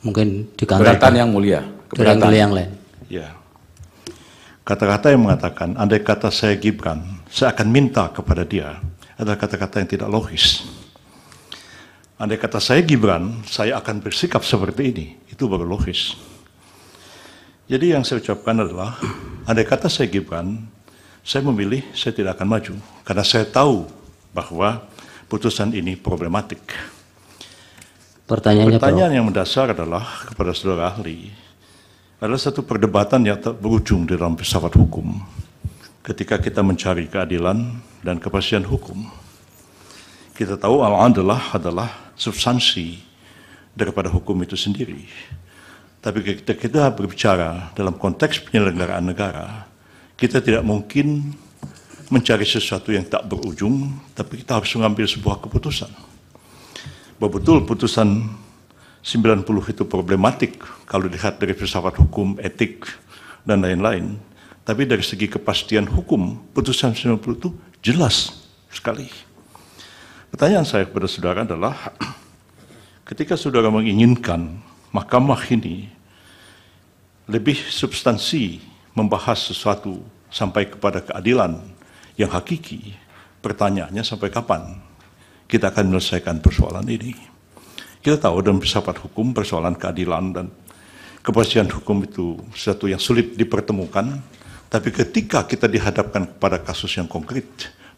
mungkin di kantor keberatan yang mulia, keberatan yang lain. Ya. Kata-kata yang mengatakan, andai kata saya Gibran, saya akan minta kepada dia, adalah kata-kata yang tidak logis. Andai kata saya Gibran, saya akan bersikap seperti ini, itu baru logis. Jadi yang saya ucapkan adalah, andai kata saya Gibran, saya memilih saya tidak akan maju, karena saya tahu bahwa putusan ini problematik. Pertanyaan yang mendasar adalah kepada saudara ahli, adalah satu perdebatan yang tak berujung di dalam filsafat hukum ketika kita mencari keadilan dan kepastian hukum. Kita tahu al-adalah adalah substansi daripada hukum itu sendiri. Tapi ketika kita berbicara dalam konteks penyelenggaraan negara, kita tidak mungkin mencari sesuatu yang tak berujung, tapi kita harus mengambil sebuah keputusan. Bahwa betul putusan 90 itu problematik kalau dilihat dari filsafat hukum, etik, dan lain-lain. Tapi dari segi kepastian hukum, putusan 90 itu jelas sekali. Pertanyaan saya kepada saudara adalah, ketika saudara menginginkan mahkamah ini lebih substansi membahas sesuatu sampai kepada keadilan yang hakiki, pertanyaannya sampai kapan kita akan menyelesaikan persoalan ini? Kita tahu dalam filsafat hukum persoalan keadilan dan kepastian hukum itu sesuatu yang sulit dipertemukan, tapi ketika kita dihadapkan kepada kasus yang konkret,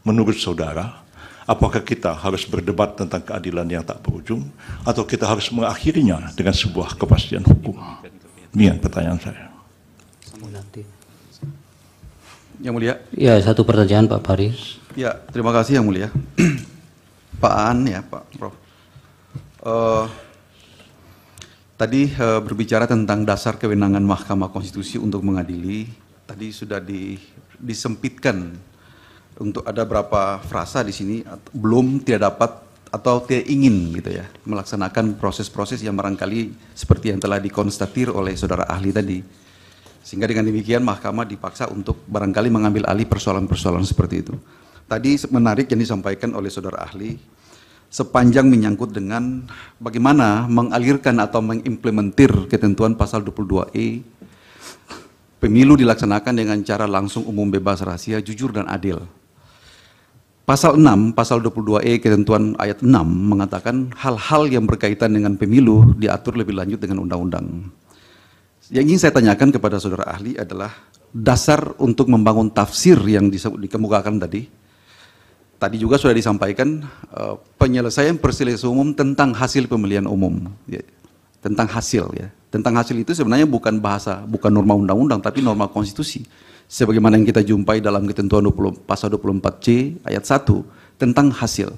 menurut saudara, apakah kita harus berdebat tentang keadilan yang tak berujung, atau kita harus mengakhirinya dengan sebuah kepastian hukum? Ini pertanyaan saya. Yang mulia. Ya, satu pertanyaan Pak Pari. Ya, terima kasih yang mulia. Pak Aan ya, Pak Prof. Tadi berbicara tentang dasar kewenangan Mahkamah Konstitusi untuk mengadili. Tadi sudah disempitkan untuk ada berapa frasa di sini belum, tidak dapat atau tidak ingin gitu ya melaksanakan proses-proses yang barangkali seperti yang telah dikonstatir oleh saudara ahli tadi. Sehingga dengan demikian Mahkamah dipaksa untuk barangkali mengambil alih persoalan-persoalan seperti itu. Tadi menarik yang disampaikan oleh saudara ahli, sepanjang menyangkut dengan bagaimana mengalirkan atau mengimplementir ketentuan pasal 22E, pemilu dilaksanakan dengan cara langsung, umum, bebas, rahasia, jujur, dan adil. Pasal 6, pasal 22E ketentuan ayat 6 mengatakan hal-hal yang berkaitan dengan pemilu diatur lebih lanjut dengan undang-undang. Yang ingin saya tanyakan kepada saudara ahli adalah dasar untuk membangun tafsir yang dikemukakan tadi. Tadi juga sudah disampaikan penyelesaian perselisihan umum tentang hasil pemilihan umum, ya, tentang hasil ya. Tentang hasil itu sebenarnya bukan bahasa, bukan norma undang-undang, tapi norma konstitusi. Sebagaimana yang kita jumpai dalam ketentuan pasal 24C ayat 1 tentang hasil.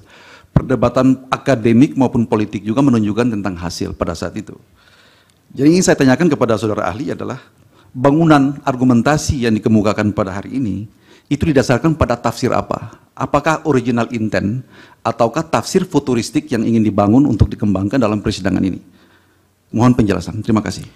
Perdebatan akademik maupun politik juga menunjukkan tentang hasil pada saat itu. Jadi ingin saya tanyakan kepada saudara ahli adalah bangunan argumentasi yang dikemukakan pada hari ini itu didasarkan pada tafsir apa? Apakah original intent ataukah tafsir futuristik yang ingin dibangun untuk dikembangkan dalam persidangan ini? Mohon penjelasan. Terima kasih.